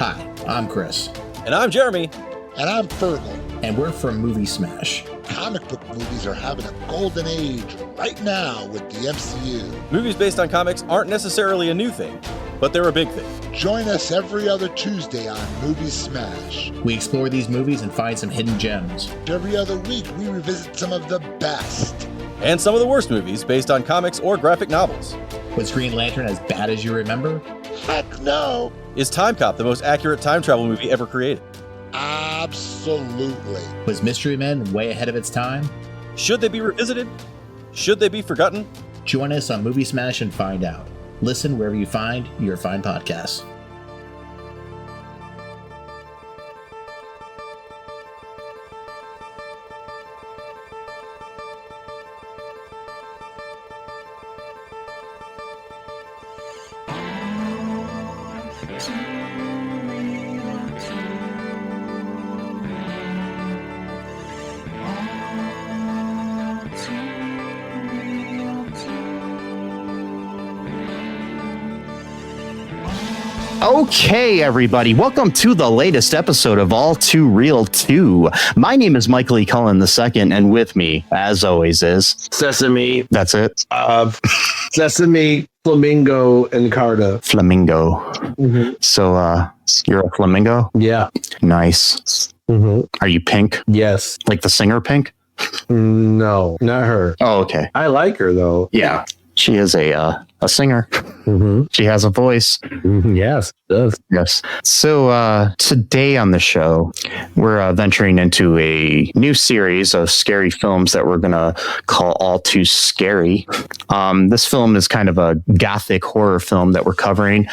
Hi, I'm Chris. And I'm Jeremy. And I'm Fergal. And we're from Movie Smash. Comic book movies are having a golden age right now with the MCU. Movies based on comics aren't necessarily a new thing, but they're a big thing. Join us every other Tuesday on Movie Smash. We explore these movies and find some hidden gems. Every other week, we revisit some of the best. And some of the worst movies based on comics or graphic novels. Was Green Lantern as bad as you remember? Heck no! Is Time Cop the most accurate time travel movie ever created? Absolutely. Was Mystery Men way ahead of its time? Should they be revisited? Should they be forgotten? Join us on Movie Smash and find out. Listen wherever you find your fine podcasts. Okay, everybody, welcome to the latest episode of All2Real 2. My name is Michael E. Cullen II, and with me, as always, is... Sesame. That's it? Sesame, Flamingo, and Carta. Flamingo. Mm-hmm. So, you're a flamingo? Yeah. Nice. Mm-hmm. Are you Pink? Yes. Like the singer Pink? No, not her. Oh, okay. I like her, though. Yeah. She is a singer. Mm-hmm. She has a voice. Mm-hmm. Yes, it does. Yes. So today on the show, we're venturing into a new series of scary films that we're going to call All2-SCARY. This film is kind of a gothic horror film that we're covering.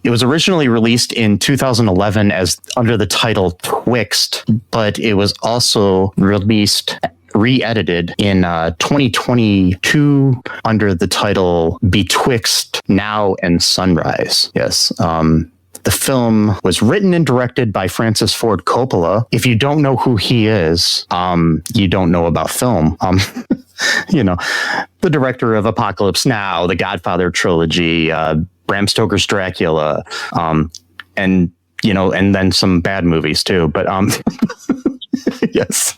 It was originally released in 2011 as under the title Twixt, but it was also re-edited in 2022 under the title Betwixt Now and Sunrise. Yes. The film was written and directed by Francis Ford Coppola. If you don't know who he is, you don't know about film. You know, the director of Apocalypse Now, the Godfather trilogy, Bram Stoker's Dracula, and you know, and then some bad movies too. But yes.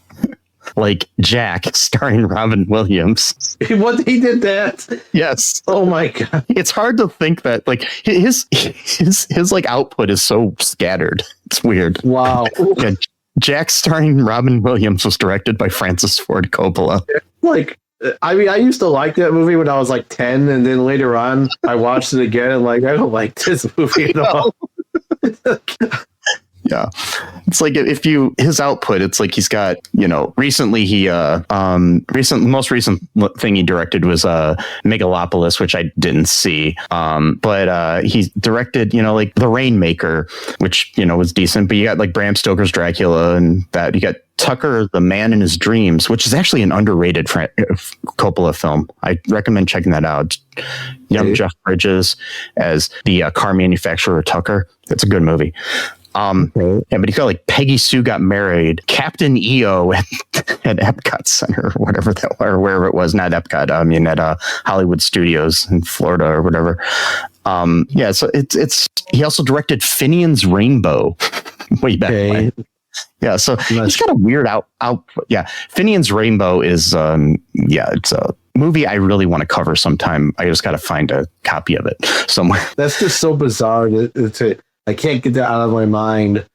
Like Jack, starring Robin Williams. What, he did that? Yes. Oh my god! It's hard to think that like his like output is so scattered. It's weird. Wow. Yeah, Jack, starring Robin Williams, was directed by Francis Ford Coppola. Like, I mean, I used to like that movie when I was like 10, and then later on, I watched it again, and like, I don't like this movie at all. Yeah, it's like his output, it's like he's got, you know, recently most recent thing he directed was Megalopolis, which I didn't see, but he directed, you know, like The Rainmaker, which, you know, was decent, but you got like Bram Stoker's Dracula, and that you got Tucker, the Man in His Dreams, which is actually an underrated Coppola film. I recommend checking that out. Young Jeff Bridges as the car manufacturer Tucker. It's a good movie. Yeah, but he got like Peggy Sue Got Married, Captain EO at Epcot Center, or whatever that, or wherever it was, not Epcot. I mean, at Hollywood Studios in Florida or whatever. Yeah, so it's. He also directed Finian's Rainbow way back when. Yeah, so he's got a weird output. Yeah, Finian's Rainbow is it's a movie I really want to cover sometime. I just got to find a copy of it somewhere. That's just so bizarre. I can't get that out of my mind,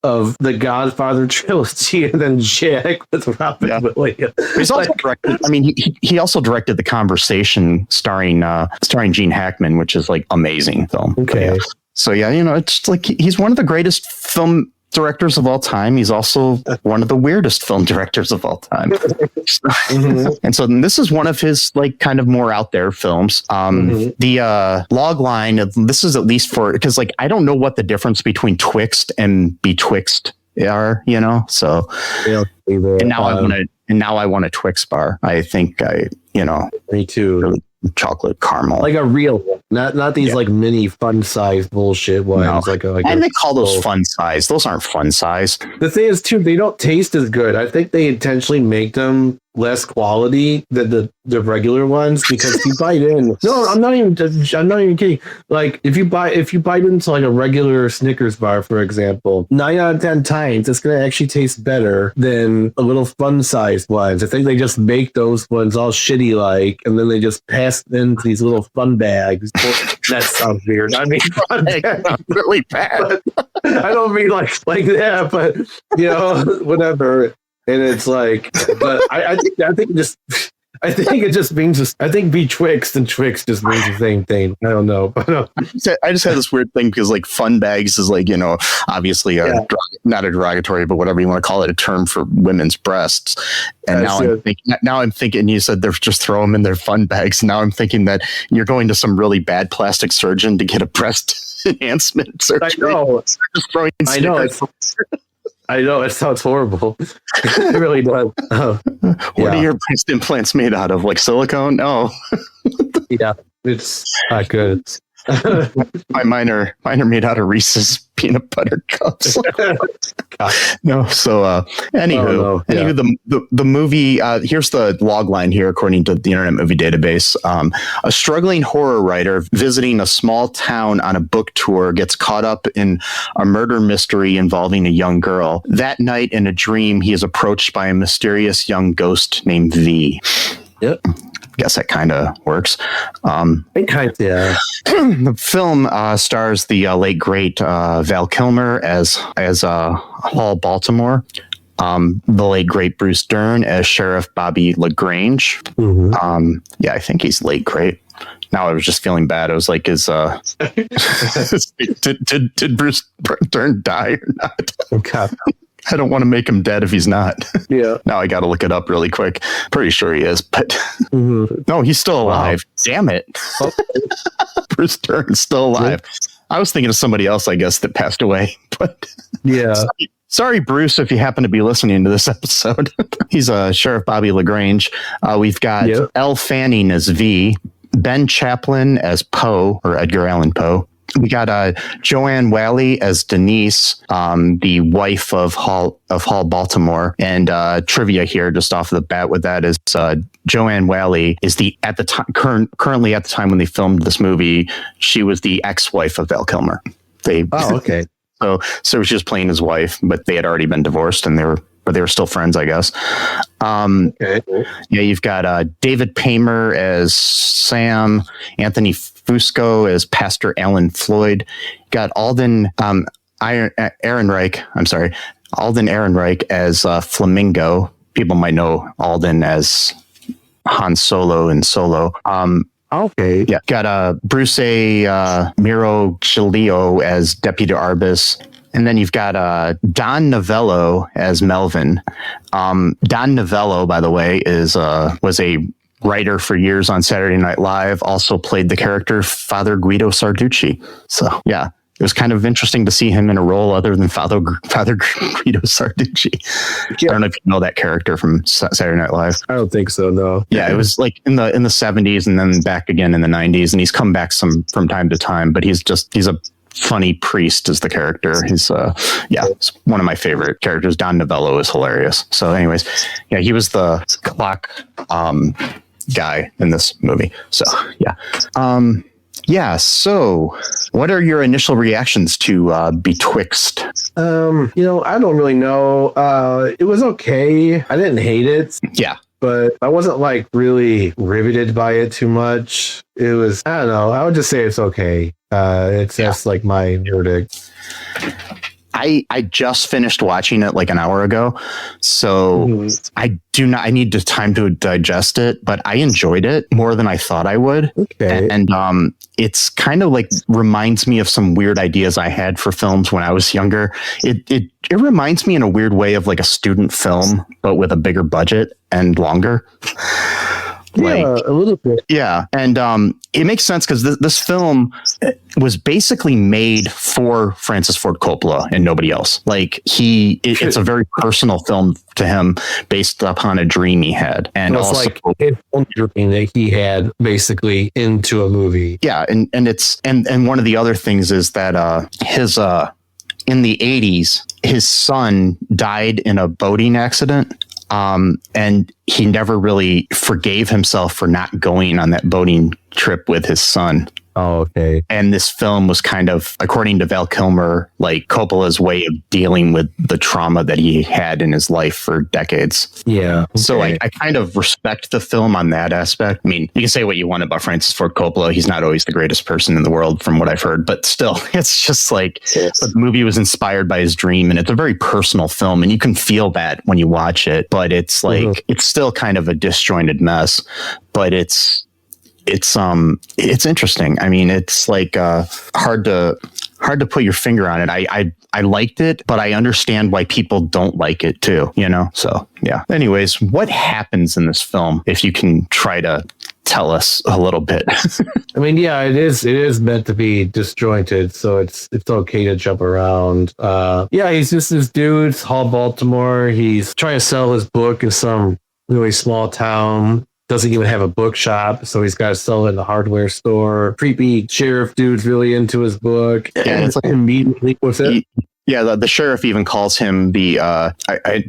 of the Godfather trilogy and then Jack with Robin Williams. He's also directed. I mean, he also directed The Conversation, starring Gene Hackman, which is like amazing film. Okay, so yeah, you know, it's like he's one of the greatest film directors of all time. He's also one of the weirdest film directors of all time. Mm-hmm. And so this is one of his like kind of more out there films. The log line of this is, at least for, because like I don't know what the difference between Twixt and Betwixt are, you know. So and now I want a Twix bar. I think me too. Really chocolate caramel, like a real one. Not these like mini fun size bullshit ones. No. And they call those fun size. Those aren't fun size. The thing is too, they don't taste as good. I think they intentionally make them less quality than the regular ones, because if you bite in, no, I'm not even kidding. Like if you bite into like a regular Snickers bar, for example, 9 out of 10 times it's gonna actually taste better than a little fun sized ones. I think they just make those ones all shitty like, and then they just pass into these little fun bags. That sounds weird. I mean, really bad. I don't mean like that, but you know, whatever. And it's like, but I think it just means, I think Twixt and Twixt just means the same thing. I don't know. I just had this weird thing because like fun bags is like, you know, obviously not a derogatory, but whatever you want to call it, a term for women's breasts. And now I'm thinking you said they're just throw them in their fun bags. Now I'm thinking that you're going to some really bad plastic surgeon to get a breast enhancement surgery. I know, it sounds horrible. It really does. What are your breast implants made out of? Like silicone? No. Yeah, it's not good. Mine are made out of Reese's peanut butter cups. No, so anywho, the movie. Here's the log line here, according to the Internet Movie Database. A struggling horror writer visiting a small town on a book tour gets caught up in a murder mystery involving a young girl. That night, in a dream, he is approached by a mysterious young ghost named V. Yep. Guess that kind of works. The film stars the late great Val Kilmer as Hall Baltimore, the late great Bruce Dern as Sheriff Bobby LaGrange. Mm-hmm. I think he's late great. Now I was just feeling bad. I was like, did Bruce Dern die or not? Okay. I don't want to make him dead if he's not. Yeah. Now I got to look it up really quick. Pretty sure he is, but no, he's still alive. Wow. Damn it. Bruce Dern's still alive. I was thinking of somebody else, I guess, that passed away, but yeah. Sorry, Bruce, if you happen to be listening to this episode. He's Sheriff Bobby LaGrange. We've got Elle Fanning as V, Ben Chaplin as Poe, or Edgar Allan Poe. We got Joanne Whalley as Denise, the wife of Hall Baltimore. And trivia here, just off the bat, with that is Joanne Whalley is currently at the time when they filmed this movie, she was the ex-wife of Val Kilmer. Okay. So she was playing his wife, but they had already been divorced, and they were still friends, I guess. Okay. Yeah, you've got David Paymer as Sam, Anthony Fusco as Pastor Alan Floyd. You got Alden Ehrenreich as Flamingo. People might know Alden as Han Solo in Solo. Okay. Yeah. Got Bruce Miro Chilio as Deputy Arbus. And then you've got Don Novello as Melvin. Don Novello, by the way, was a writer for years on Saturday Night Live. Also played the character Father Guido Sarducci. So yeah, it was kind of interesting to see him in a role other than Father Guido Sarducci. Yeah. I don't know if you know that character from Saturday Night Live. I don't think so. No. Yeah, it was like in the 70s and then back again in the 90s, and he's come back from time to time. But he's a funny priest as the character. He's it's one of my favorite characters. Don Novello is hilarious. So anyways, yeah, he was the clock guy in this movie. So so what are your initial reactions to Betwixt? I don't really know. It was okay. I didn't hate it. Yeah. But I wasn't like really riveted by it too much. It was, I don't know. I would just say it's okay. It's just like my verdict. I just finished watching it like an hour ago, so I need time to digest it, but I enjoyed it more than I thought I would. Okay. And it's kind of like reminds me of some weird ideas I had for films when I was younger. It reminds me in a weird way of like a student film, but with a bigger budget and longer. Yeah, a little bit. Yeah, and it makes sense because this film was basically made for Francis Ford Coppola and nobody else. Like it's a very personal film to him, based upon a dream he had, and it's also like his own dream that he had basically into a movie. Yeah, and it's and one of the other things is that his in the 80s, his son died in a boating accident. And he never really forgave himself for not going on that boating trip with his son. Oh, okay. And this film was kind of, according to Val Kilmer, like Coppola's way of dealing with the trauma that he had in his life for decades. Yeah. Okay. So I kind of respect the film on that aspect. I mean, you can say what you want about Francis Ford Coppola. He's not always the greatest person in the world from what I've heard, but still, it's just like the movie was inspired by his dream, and it's a very personal film, and you can feel that when you watch it, but it's like, it's still kind of a disjointed mess, but it's interesting. I mean, it's like hard to put your finger on it. I liked it, but I understand why people don't like it too, you know? So yeah. Anyways, what happens in this film, if you can try to tell us a little bit? I mean, yeah, it is meant to be disjointed, so it's okay to jump around. Yeah, he's just this dude, Hall Baltimore. He's trying to sell his book in some really small town. Doesn't even have a bookshop, so he's got to sell it in the hardware store. Creepy sheriff dude's really into his book. Yeah, it's like immediately. What's it? Yeah, the sheriff even calls him the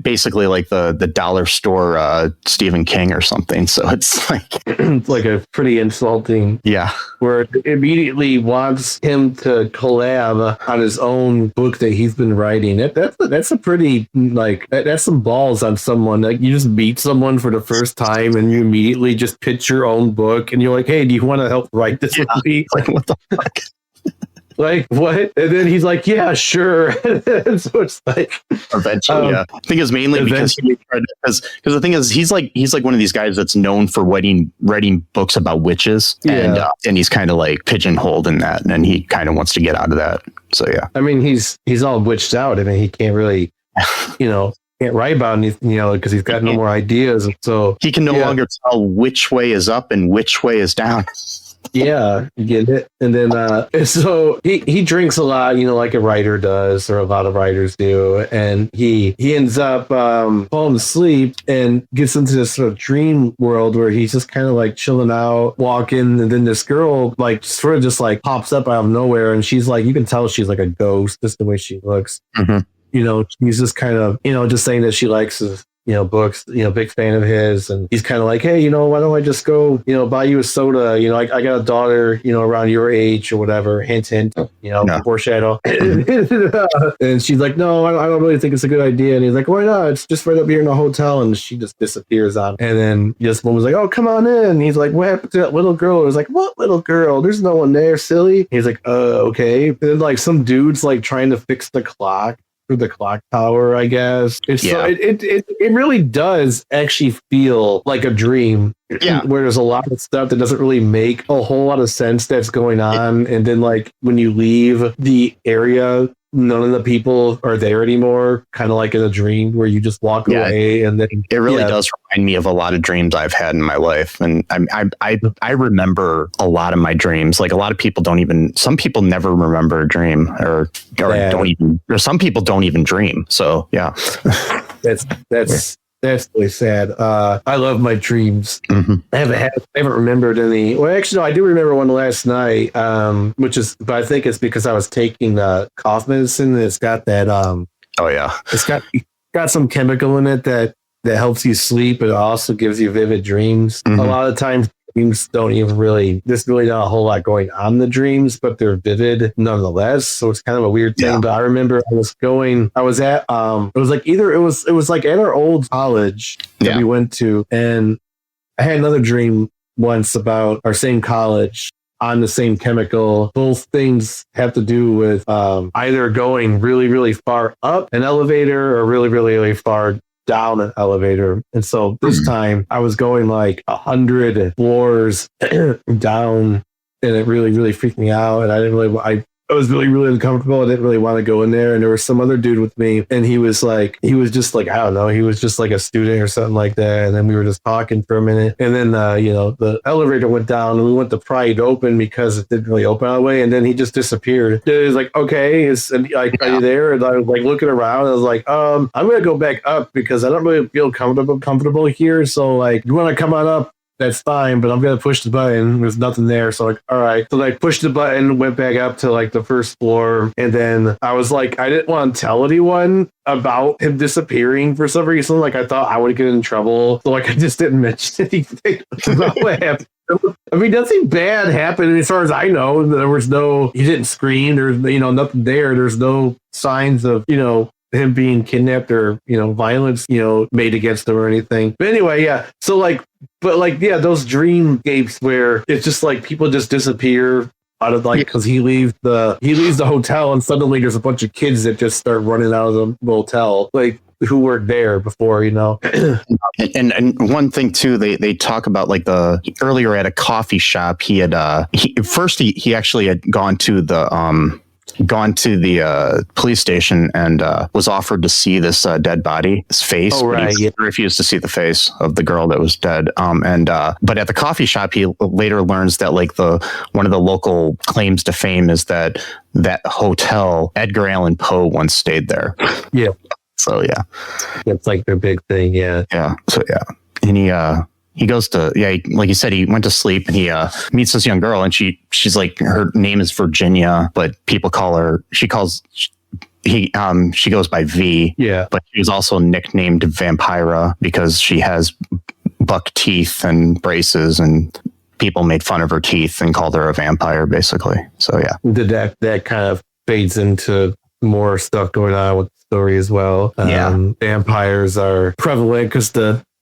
basically like the dollar store Stephen King or something. So it's like it's like a pretty insulting. Yeah, where it immediately wants him to collab on his own book that he's been writing. That's a pretty like that's some balls on someone. Like, you just meet someone for the first time and you immediately just pitch your own book and you're like, hey, do you want to help write this movie? Like, what the fuck? Like, what? And then he's like, yeah, sure. So it's like eventually, yeah. I think it's mainly because the thing is he's like one of these guys that's known for writing books about witches, and he's kind of like pigeonholed in that, and he kind of wants to get out of that. So yeah, I mean, he's all witched out. I mean, he can't really, can't write about anything, because he's got no more ideas, and so he can no longer tell which way is up and which way is down. Yeah, you get it. And then so he drinks a lot, like a writer does, or a lot of writers do, and he ends up falling asleep and gets into this sort of dream world where he's just kind of like chilling out, walking, and then this girl like sort of just like pops up out of nowhere, and she's like, you can tell she's like a ghost just the way she looks. She's just kind of just saying that she likes his books, big fan of his, and he's kind of like, hey, why don't I just go, buy you a soda? I got a daughter, around your age or whatever. Hint, hint, foreshadow. And she's like, no, I don't really think it's a good idea. And he's like, why not? It's just right up here in the hotel. And she just disappears on. And then this woman was like, oh, come on in. And he's like, what happened to that little girl? I was like, what little girl? There's no one there, silly. He's like, okay. And then like some dude's like trying to fix the clock through the clock tower, I guess. It really does actually feel like a dream. Yeah, where there's a lot of stuff that doesn't really make a whole lot of sense that's going on, and then like when you leave the area, none of the people are there anymore, kind of like in a dream where you just walk away. And then it really does remind me of a lot of dreams I've had in my life, and I remember a lot of my dreams. Like, a lot of people some people never remember a dream, or some people don't even dream. So yeah, that's really sad. I love my dreams. I haven't remembered any. Well, actually, no, I do remember one last night, but I think it's because I was taking the cough medicine. It's got that. It's got some chemical in it that helps you sleep, but it also gives you vivid dreams. A lot of times, dreams don't even there's really not a whole lot going on in the dreams, but they're vivid nonetheless. So it's kind of a weird thing. But I remember it was at it was like at our old college that we went to, and I had another dream once about our same college on the same chemical. Both things have to do with either going really, really far up an elevator or really, really, really far down an elevator. And so this time I was going like 100 floors down, and it really, really freaked me out. And I I was really, really uncomfortable. I didn't really want to go in there. And there was some other dude with me, and he was just like, I don't know, he was just like a student or something like that. And then we were just talking for a minute. And then, the elevator went down, and we went to pry it open because it didn't really open all the way. And then he just disappeared. It was like, okay, are you there? And I was like looking around. I was like, I'm going to go back up because I don't really feel comfortable here. So like, you want to come on up? That's fine, but I'm going to push the button. There's nothing there. So like, all right. So I pushed the button, went back up to like the first floor. And then I was like, I didn't want to tell anyone about him disappearing for some reason. Like I thought I would get in trouble. So like, I just didn't mention anything about what happened. I mean, nothing bad happened as far as I know. There was he didn't scream. There's, nothing there. There's no signs of, him being kidnapped or, violence, made against him or anything. But anyway, yeah. So those dreamscapes where it's just like people just disappear out of because he leaves the hotel and suddenly there's a bunch of kids that just start running out of the motel, like who weren't there before, And one thing too, they talk about like earlier at a coffee shop, he actually had gone to the police station and was offered to see this dead body, his face. Oh, right. But he refused to see the face of the girl that was dead. But at the coffee shop, he later learns that like one of the local claims to fame is that hotel, Edgar Allan Poe once stayed there. Yeah. So yeah, it's like their big thing. Yeah. Yeah. So yeah, and he goes to, like you said, he went to sleep and he meets this young girl, and she's like, her name is Virginia, but people call her, she goes by V. Yeah. But she was also nicknamed Vampira because she has buck teeth and braces, and people made fun of her teeth and called her a vampire, basically. So yeah. Did that kind of fades into more stuff going on with the story as well. Vampires are prevalent because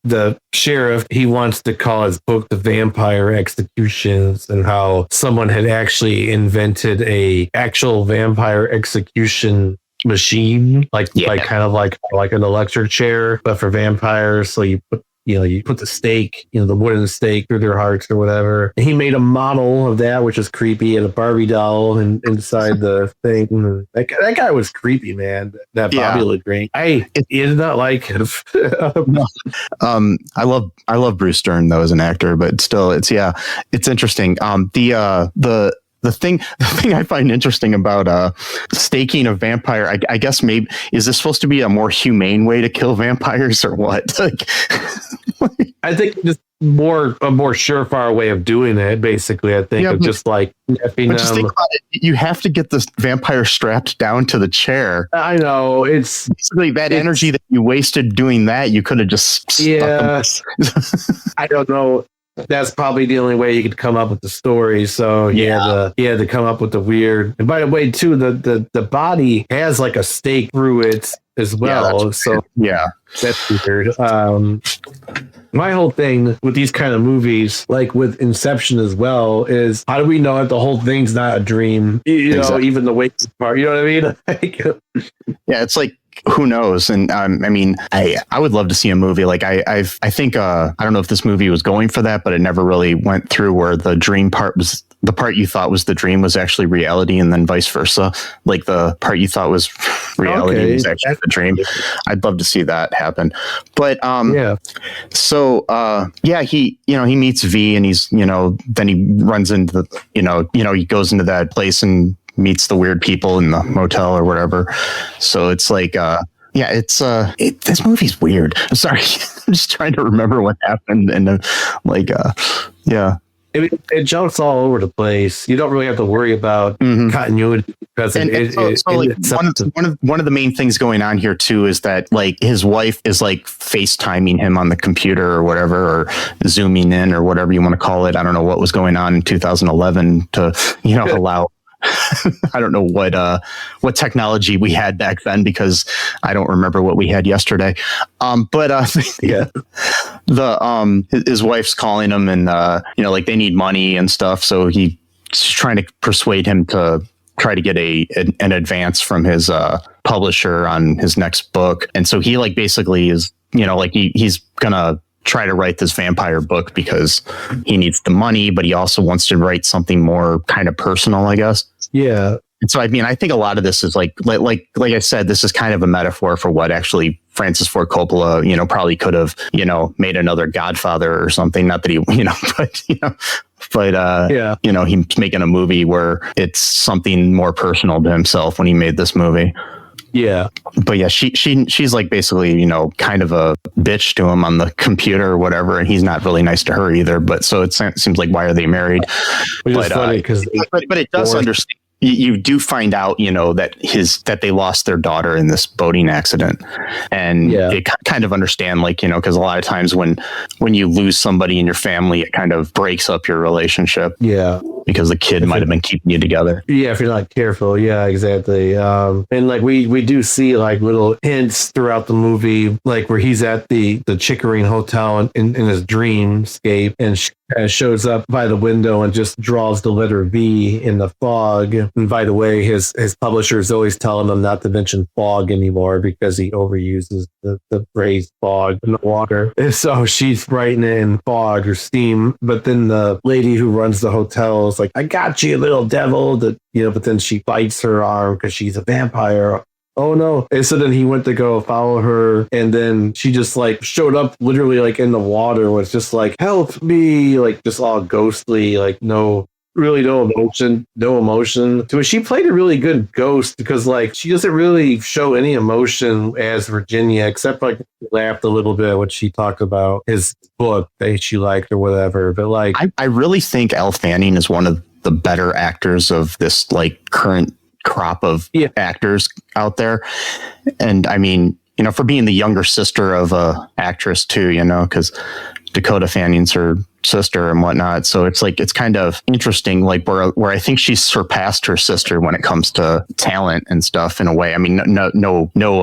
the sheriff, he wants to call his book The Vampire Executions, and how someone had actually invented a actual vampire execution machine, kind of like an electric chair, but for vampires. So you put the stake, the wooden stake through their hearts or whatever. And he made a model of that, which is creepy, and a Barbie doll inside the thing. That guy was creepy, man. That Bobby looked great. I did not like him. I love Bruce Stern though as an actor, but still, it's interesting. The thing I find interesting about staking a vampire, I guess maybe, is this supposed to be a more humane way to kill vampires or what? I think just a more surefire way of doing it. Basically, I think just like napping just think about it. You have to get this vampire strapped down to the chair. I know, it's basically that energy that you wasted doing that. You could have just I don't know. That's probably the only way you could come up with the story. So he had to come up with the weird. And by the way, too, the body has like a stake through it as well. That's weird. My whole thing with these kind of movies, like with Inception as well, is how do we know that the whole thing's not a dream? Even the wake part. You know what I mean? It's like, who knows? And I mean, I would love to see a movie like I think I don't know if this movie was going for that, but it never really went through, where the dream part was the part you thought was the dream was actually reality, and then vice versa. Like the part you thought was reality was actually the dream. I'd love to see that happen. But he meets V, and he's then he runs into the he goes into that place and meets the weird people in the motel or whatever. So it's like this movie's weird. I'm sorry. I'm just trying to remember what happened, and it jumps all over the place. You don't really have to worry about continuity, because one of the main things going on here too is that like his wife is like FaceTiming him on the computer or whatever, or zooming in or whatever you want to call it. I don't know what was going on in 2011 to allow. I don't know what technology we had back then, because I don't remember what we had yesterday. His wife's calling him, and like they need money and stuff. So he's trying to persuade him to try to get an advance from his publisher on his next book. And so he like basically is he's gonna try to write this vampire book because he needs the money, but he also wants to write something more kind of personal, I guess. Yeah. And so, I mean, I think a lot of this is like I said, this is kind of a metaphor for what actually Francis Ford Coppola, probably could have, made another Godfather or something. Not that he, he's making a movie where it's something more personal to himself when he made this movie. Yeah. But yeah, she's like basically, kind of a bitch to him on the computer or whatever. And he's not really nice to her either. But so it seems like, why are they married? Which is funny because, but it does understand. You do find out, that they lost their daughter in this boating accident, and it kind of understand, because a lot of times when you lose somebody in your family, it kind of breaks up your relationship. Yeah, because the kid might have been keeping you together. Yeah, if you're not careful. Yeah, exactly. And like we do see like little hints throughout the movie, like where he's at the Chickering Hotel in his dreamscape, and shows up by the window and just draws the letter V in the fog. And by the way, his publishers always telling him not to mention fog anymore because he overuses the phrase fog in the water. And so she's writing it in fog or steam. But then the lady who runs the hotel is like, "I got you, little devil." But then she bites her arm because she's a vampire. Oh no. And so then he went to go follow her, and then she just like showed up literally like in the water, was just like, "Help me," like just all ghostly, like no emotion. So she played a really good ghost because like she doesn't really show any emotion as Virginia, except like laughed a little bit when she talked about his book that she liked or whatever. But like I really think Elle Fanning is one of the better actors of this like current crop of actors out there. And I mean, for being the younger sister of a actress too, because Dakota Fanning's her sister and whatnot. So it's like, it's kind of interesting, like where I think she's surpassed her sister when it comes to talent and stuff in a way. I mean, no,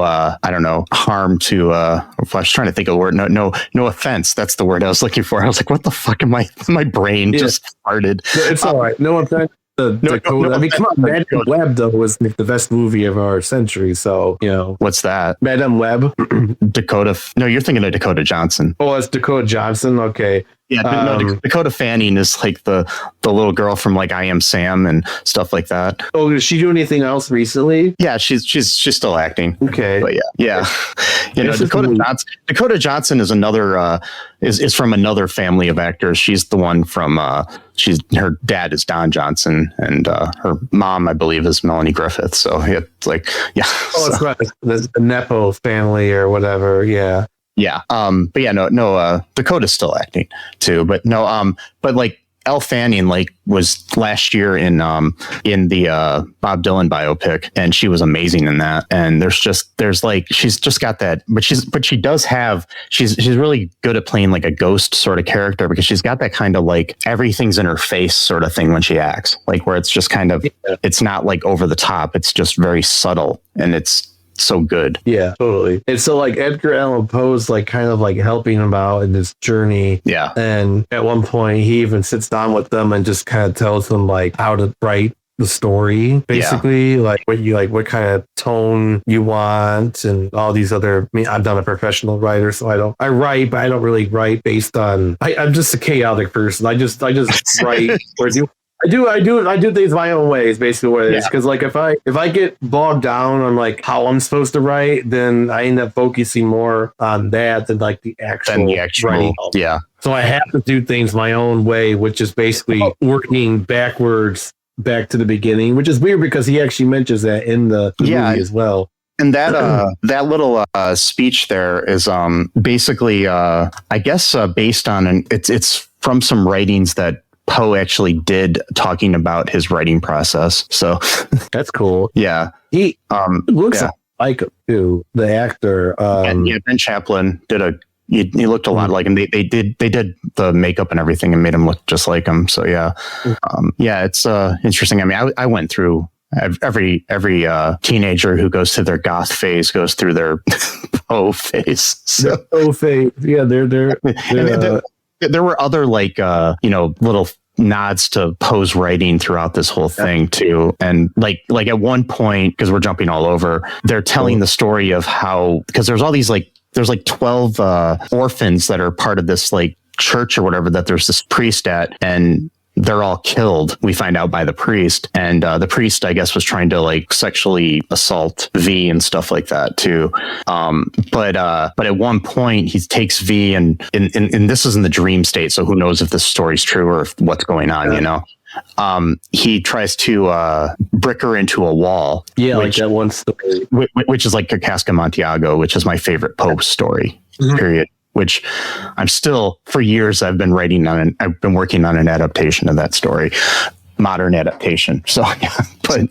I don't know, harm to, I was trying to think of the word. No offense. That's the word I was looking for. I was like, what the fuck am my brain just farted. It's all right. No offense. Dakota. I mean, come on, Madam Web though was the best movie of our century. So what's that? Madam Web. Dakota. No, you're thinking of Dakota Johnson. Oh, it's Dakota Johnson. Okay. Yeah, Dakota Fanning is like the little girl from like I Am Sam and stuff like that. Oh, did she do anything else recently? Yeah, she's still acting. Okay, but yeah. Dakota Johnson is another is from another family of actors. She's the one from her dad is Don Johnson, and her mom, I believe, is Melanie Griffith. So it's like it's right, the Nepo family or whatever. Yeah. Yeah. But yeah, no, Dakota's still acting too, but no, but like Elle Fanning like was last year in the Bob Dylan biopic, and she was amazing in that. And there's like, she's just got that, but she's really good at playing like a ghost sort of character, because she's got that kind of like everything's in her face sort of thing when she acts, like where it's just kind of, it's not like over the top. It's just very subtle, and it's so good. Yeah, totally. And so like Edgar Allan Poe's like kind of like helping him out in this journey. Yeah. And at one point he even sits down with them and just kind of tells them like how to write the story, basically, like what kind of tone you want and all these other, I mean, I'm not a professional writer, so I write, but I don't really write based on, I'm just a chaotic person. I just write or I do things my own way is basically what it is. Because like if I get bogged down on like how I'm supposed to write, then I end up focusing more on that than like the actual writing. Yeah. So I have to do things my own way, which is basically working backwards back to the beginning, which is weird because he actually mentions that in the movie as well. And that that little speech there is basically I guess based on it's from some writings that Poe actually did, talking about his writing process. So that's cool. Yeah. He looks like him too, the actor. Ben Chaplin did he looked a lot like him. They did the makeup and everything and made him look just like him. So it's interesting. I mean, I went through every teenager who goes through their goth phase goes through their Poe phase. So Poe phase. Yeah, they're there were other like little nods to Poe's writing throughout this whole thing too. And like at one point, because we're jumping all over, they're telling the story of how, because there's all these there's 12 orphans that are part of this like church or whatever that there's this priest at, and they're all killed. We find out by the priest, and the priest, I guess, was trying to like sexually assault V and stuff like that too. But at one point he takes V, and this is in the dream state, so who knows if this story's true or if what's going on, you know. He tries to brick her into a wall. Yeah, like that one story. Which is like a Casca Amontillado, which is my favorite Poe story, period. Which I'm still, for years, I've been working on an adaptation of that story, modern adaptation. So, but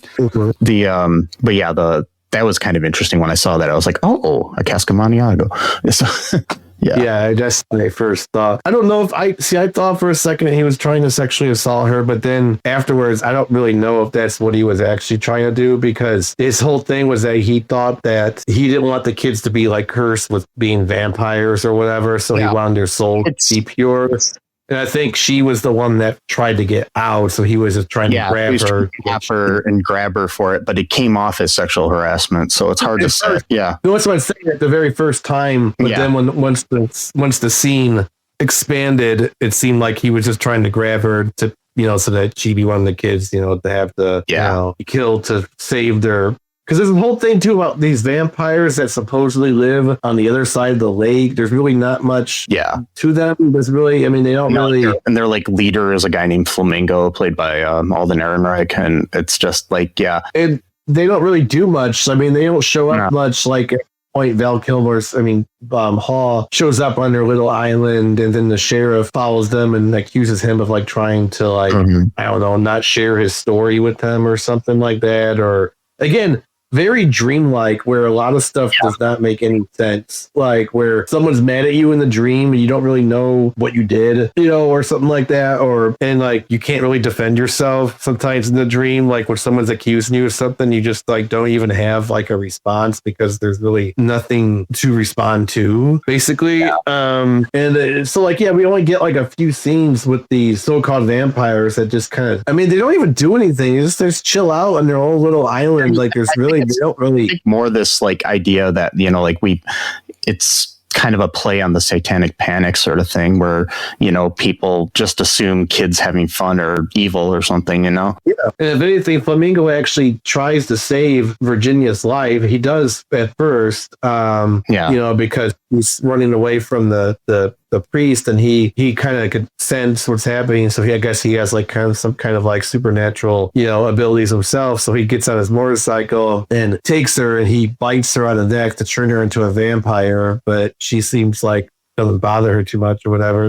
that was kind of interesting when I saw that. I was like, oh, a Casca Amontillado. So, yeah, that's my first thought. I don't know if I thought for a second he was trying to sexually assault her, but then afterwards, I don't really know if that's what he was actually trying to do, because his whole thing was that he thought that he didn't want the kids to be like cursed with being vampires or whatever, so he wanted their soul to be pure. And I think she was the one that tried to get out, so he was just trying to grab her for it, but it came off as sexual harassment, so it's hard to say. Yeah, that's what I'm saying at the very first time, but then once the scene expanded, it seemed like he was just trying to grab her to, so that she'd be one of the kids, to have to be killed to save their. Because there's a whole thing, too, about these vampires that supposedly live on the other side of the lake. There's really not much to them. There's really, they don't really... And their, like, leader is a guy named Flamingo, played by Alden Ehrenreich, and it's just, like, And they don't really do much. They don't show up much, like... At point, Val Kilmer's, Hall shows up on their little island, and then the sheriff follows them and accuses him of, like, trying to, like, I don't know, not share his story with them or something like that. Or, again... very dreamlike, where a lot of stuff does not make any sense. Like where someone's mad at you in the dream and you don't really know what you did, or something like that. And like you can't really defend yourself sometimes in the dream. Like when someone's accusing you of something, you just like don't even have like a response because there's really nothing to respond to, basically. So like, we only get like a few scenes with these so-called vampires that just kind of, they don't even do anything. They just chill out on their own little island. Like there's really, they don't really more this like idea that, it's kind of a play on the satanic panic sort of thing where, people just assume kids having fun are evil or something, Yeah. And if anything, Flamingo actually tries to save Virginia's life. He does at first, because he's running away from the priest, and he kind of could sense what's happening. So I guess he has like kind of some kind of like supernatural, abilities himself. So he gets on his motorcycle and takes her, and he bites her on the neck to turn her into a vampire. But she seems like doesn't bother her too much or whatever.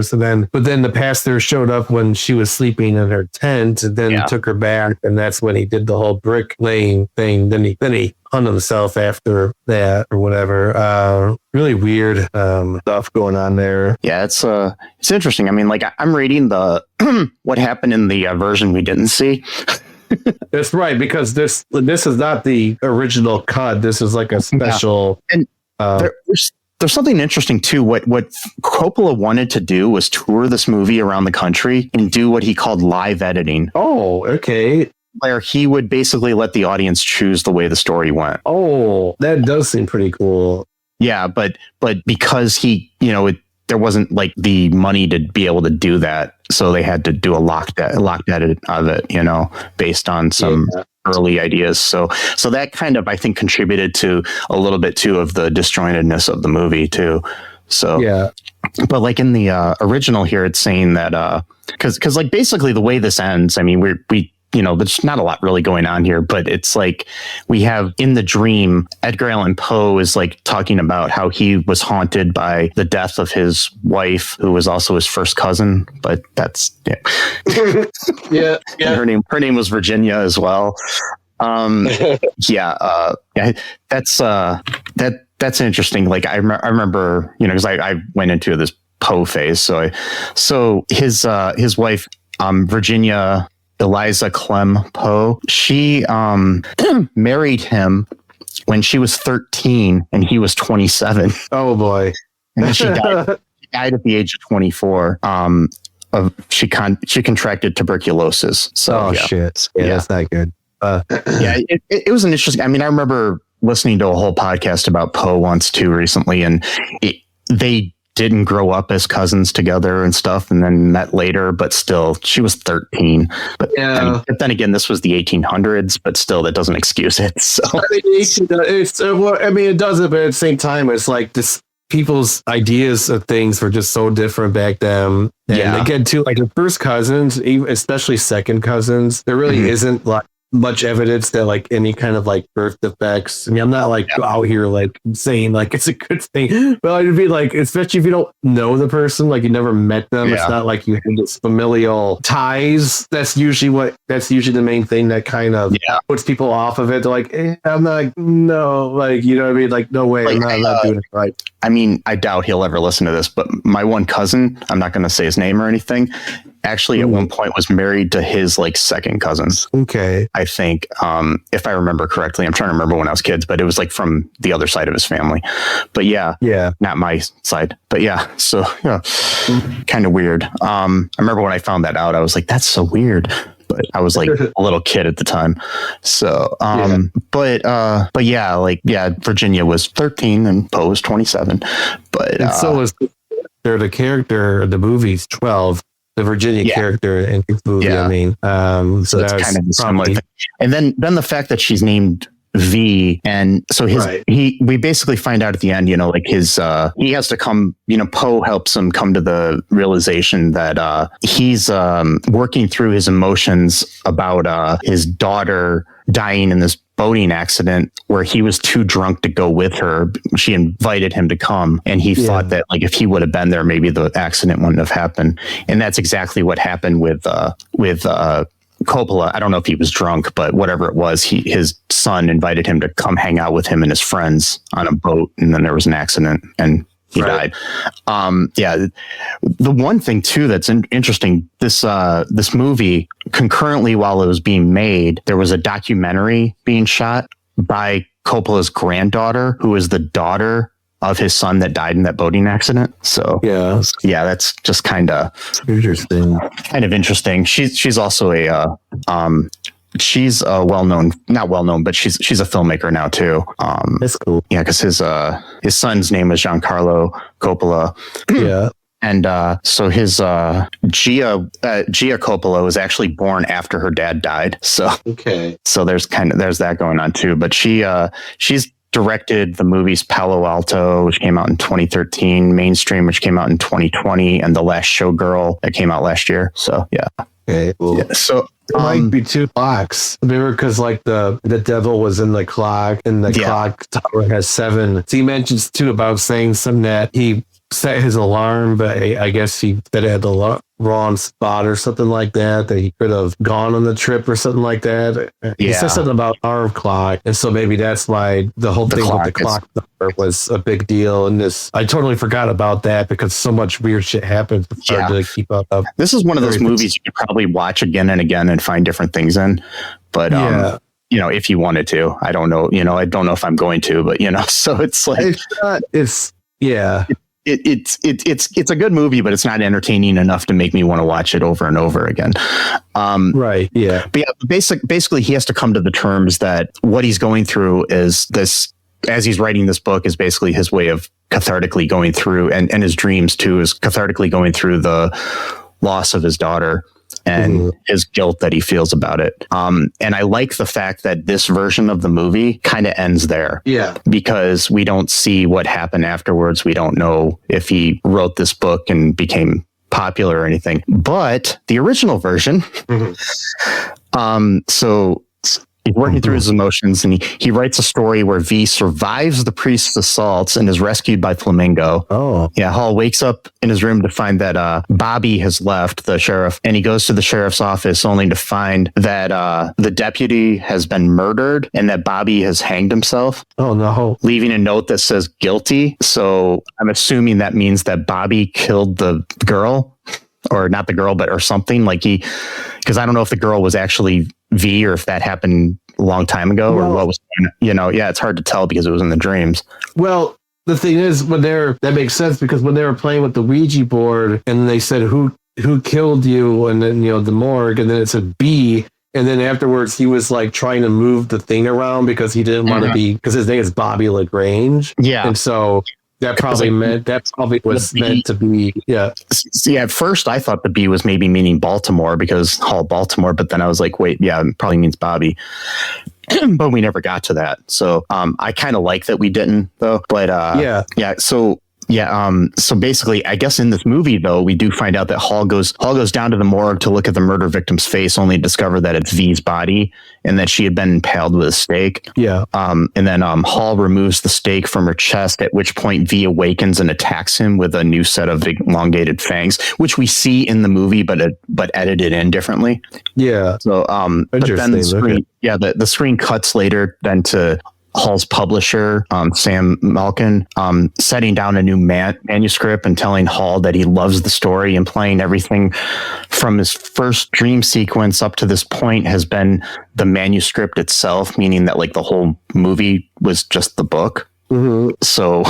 But then the pastor showed up when she was sleeping in her tent, and then took her back, and that's when he did the whole brick laying thing. Then he hung himself after that or whatever. Really weird stuff going on there. Yeah, it's interesting. I'm reading the what happened in the version we didn't see. That's right, because this is not the original cut. This is like a special. And there's something interesting too. What Coppola wanted to do was tour this movie around the country and do what he called live editing. Oh, okay. Where he would basically let the audience choose the way the story went. Oh, that does seem pretty cool. Yeah, but because there wasn't like the money to be able to do that, so they had to do a locked edit of it, based on some early ideas. So that kind of, I think, contributed to a little bit too of the disjointedness of the movie too. So but like in the original here, it's saying that because like basically the way this ends, we there's not a lot really going on here, but it's like we have in the dream, Edgar Allan Poe is like talking about how he was haunted by the death of his wife, who was also his first cousin. But that's her name was Virginia as well. That's interesting. Like I remember, because I went into this Poe phase. So his wife, Virginia Eliza Clem Poe, she married him when she was 13 and he was 27. Oh boy. And she died at the age of 24. She contracted tuberculosis. So shit. Yeah, that's not good. It was an interesting. I remember listening to a whole podcast about Poe once too recently, and they didn't grow up as cousins together and stuff, and then met later, but still, she was 13. But, but then again, this was the 1800s, but still, that doesn't excuse it. So it doesn't, but at the same time, it's like this. People's ideas of things were just so different back then. And again, too, like the first cousins, especially second cousins, there really isn't like much evidence that like any kind of like birth defects. I mean, I'm not like out here like saying like it's a good thing, but it'd be like, especially if you don't know the person, like you never met them. It's not like you have this familial ties. That's usually the main thing that kind of puts people off of it. They're like, I'm not, no, like, you know what I mean? Like, no way, like, I'm not doing it right. I mean, I doubt he'll ever listen to this, but my one cousin, I'm not going to say his name or anything, actually at one point was married to his like second cousin. Okay. I think, if I remember correctly, I'm trying to remember when I was kids, but it was like from the other side of his family. But yeah, not my side. But yeah, so kind of weird. I remember when I found that out, I was like, that's so weird. But I was like a little kid at the time. So, but yeah, Virginia was 13 and Poe was 27. But and so was the character of the movie's 12. The Virginia character in the movie. I mean, so that's kind of a similar thing. And then the fact that she's named V, and so we basically find out at the end, you know, like his he has to come, you know, Poe helps him come to the realization that he's working through his emotions about his daughter dying in this boating accident where he was too drunk to go with her. She invited him to come, and he thought that like if he would have been there, maybe the accident wouldn't have happened. And that's exactly what happened with Coppola. I don't know if he was drunk, but whatever it was, his son invited him to come hang out with him and his friends on a boat, and then there was an accident and he died. The one thing too that's interesting, this movie, concurrently while it was being made, there was a documentary being shot by Coppola's granddaughter, who is the daughter of his son that died in that boating accident. So that's just kind of interesting. She's also she's a not well known, but she's a filmmaker now too. That's cool. Yeah, because his son's name is Giancarlo Coppola. Yeah. And so his Gia Coppola was actually born after her dad died. So so there's that going on too. But she's directed the movies Palo Alto, which came out in 2013, Mainstream, which came out in 2020, and The Last Showgirl that came out last year. So okay, cool. So it might be two clocks. Remember, because like the devil was in the clock, and the clock tower has 7. So he mentions too about saying something that he set his alarm, but I guess he said it had the wrong spot or something like that he could have gone on the trip or something like that. He said something about arm clock, and so maybe that's why the whole thing with the clock was a big deal. And I totally forgot about that because so much weird shit happened. It's hard to keep up. This is one of those movies you could probably watch again and again and find different things in. But you know, if you wanted to, I don't know. You know, I don't know if I'm going to, but you know, so it's like It's a good movie, but it's not entertaining enough to make me want to watch it over and over again. But basically he has to come to the terms that what he's going through is this, as he's writing this book, is basically his way of cathartically going through, and his dreams too, is cathartically going through the loss of his daughter and his guilt that he feels about it. And I like the fact that this version of the movie kind of ends there. Yeah. Because we don't see what happened afterwards. We don't know if he wrote this book and became popular or anything. But the original version, so he's working through his emotions, and he writes a story where V survives the priest's assaults and is rescued by Flamingo. Oh. Yeah, Hall wakes up in his room to find that Bobby has left, the sheriff, and he goes to the sheriff's office only to find that the deputy has been murdered and that Bobby has hanged himself. Oh, no. Leaving a note that says guilty. So I'm assuming that means that Bobby killed the girl, or not the girl, but or something like because I don't know if the girl was actually V or if that happened a long time ago or what was, you know, it's hard to tell because it was in the dreams. Well, the thing is, that makes sense because when they were playing with the Ouija board and they said, who killed you? And then, you know, the morgue, and then it said B. And then afterwards he was like trying to move the thing around because he didn't want to be, because his name is Bobby LaGrange. Yeah. And so That probably was meant to be. Yeah. See, at first I thought the B was maybe meaning Baltimore because Hall Baltimore, but then I was like, wait, yeah, it probably means Bobby. But we never got to that. So I kind of like that we didn't though. But so basically, I guess in this movie, though, we do find out that Hall goes down to the morgue to look at the murder victim's face, only to discover that it's V's body and that she had been impaled with a stake. Yeah. And then Hall removes the stake from her chest, at which point V awakens and attacks him with a new set of elongated fangs, which we see in the movie, but edited in differently. Yeah. So, but then the screen cuts later then to Hall's publisher, Sam Malkin, setting down a new manuscript and telling Hall that he loves the story, and playing everything from his first dream sequence up to this point has been the manuscript itself, meaning that like the whole movie was just the book. Mm-hmm. So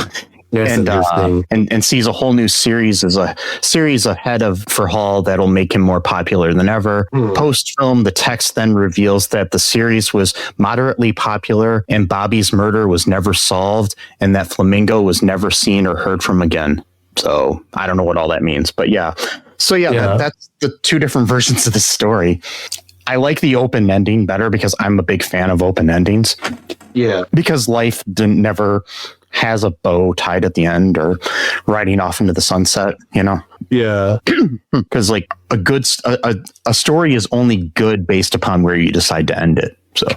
and sees a whole new series as a series ahead for Hall that'll make him more popular than ever. Post film, the text then reveals that the series was moderately popular and Bobby's murder was never solved, and that Flamingo was never seen or heard from again. So I don't know what all that means, but yeah. So that's the two different versions of the story. I like the open ending better because I'm a big fan of open endings. Yeah, because life never has a bow tied at the end or riding off into the sunset, you know? Yeah. Because like a story is only good based upon where you decide to end it. So,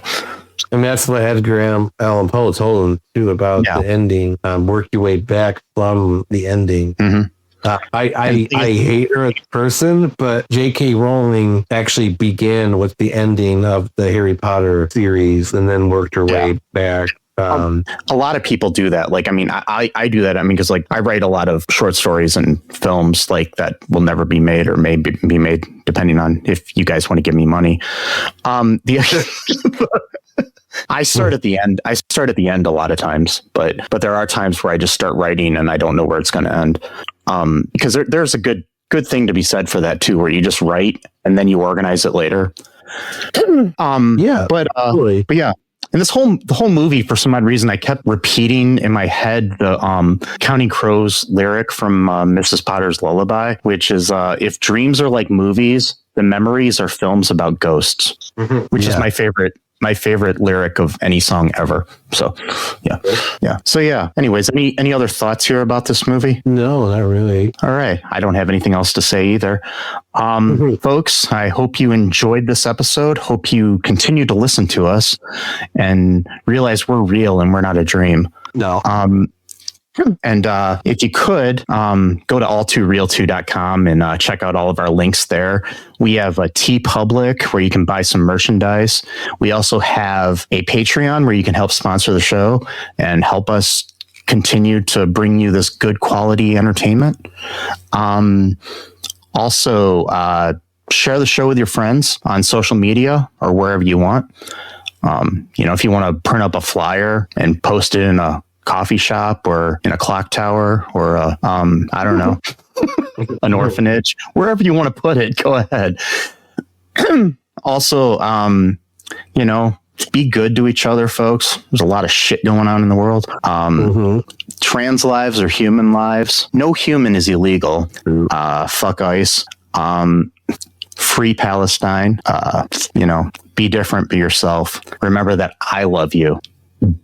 and that's what Edgar Allan Poe told him too about the ending. Work your way back from the ending. Mm-hmm. I hate her as a person, but J.K. Rowling actually began with the ending of the Harry Potter series and then worked her way back. A lot of people do that. Like, I mean, I do that. I mean, because like I write a lot of short stories and films like that will never be made or may be made, depending on if you guys want to give me money. I start at the end. I start at the end a lot of times, but there are times where I just start writing and I don't know where it's going to end. Because there's a good thing to be said for that too, where you just write and then you organize it later. But yeah. And the whole movie, for some odd reason, I kept repeating in my head the Counting Crows lyric from Mrs. Potter's Lullaby, which is, if dreams are like movies, the memories are films about ghosts, which is my favorite lyric of any song ever. So, yeah. So, yeah. Anyways, any other thoughts here about this movie? No, not really. All right. I don't have anything else to say either. Folks, I hope you enjoyed this episode. Hope you continue to listen to us and realize we're real and we're not a dream. No. And if you could, go to all2real2.com and check out all of our links there. We have a TeePublic where you can buy some merchandise. We also have a Patreon where you can help sponsor the show and help us continue to bring you this good quality entertainment. Also, share the show with your friends on social media or wherever you want. If you want to print up a flyer and post it in a coffee shop or in a clock tower or I don't know, an orphanage, wherever you want to put it, go ahead. Also, be good to each other, folks. There's a lot of shit going on in the world. Trans lives are human lives. No human is illegal. Fuck ICE. Free Palestine. Be different, be yourself. Remember that I love you.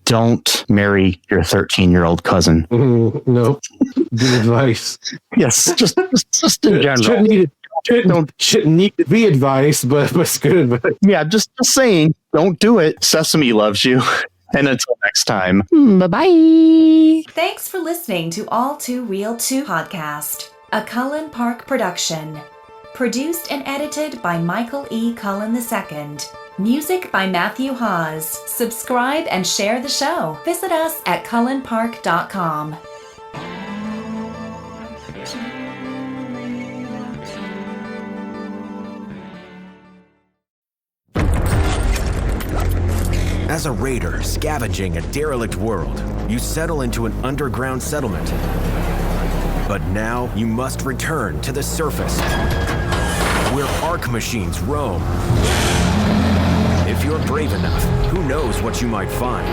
Don't marry your 13-year-old cousin. No. Good advice. Yes, just in general. Shouldn't need to be advice, but it's good advice. Yeah, just saying, don't do it. Sesame loves you. And until next time, bye-bye. Thanks for listening to All Too Real 2 podcast, a Cullen Park production. Produced and edited by Michael E. Cullen II. Music by Matthew Hawes. Subscribe and share the show. Visit us at cullenpark.com. As a raider scavenging a derelict world, you settle into an underground settlement. But now you must return to the surface, where arc machines roam. If you're brave enough, who knows what you might find?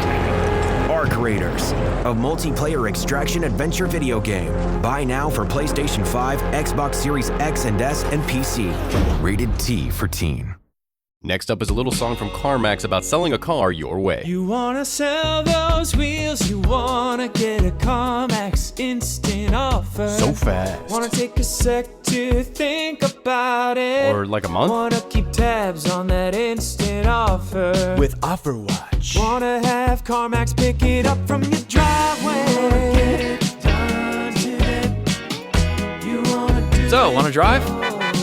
Arc Raiders, a multiplayer extraction adventure video game. Buy now for PlayStation 5, Xbox Series X and S, and PC. Rated T for teen. Next up is a little song from CarMax about selling a car your way. You wanna sell those wheels, you wanna get a CarMax instant offer. So fast. Wanna take a sec to think about it. Or like a month? Wanna keep tabs on that instant offer. With Offer Watch. Wanna have CarMax pick it up from your driveway. Get it done today. You wanna do So, wanna drive?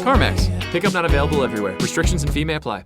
CarMax. Pickup not available everywhere. Restrictions and fee may apply.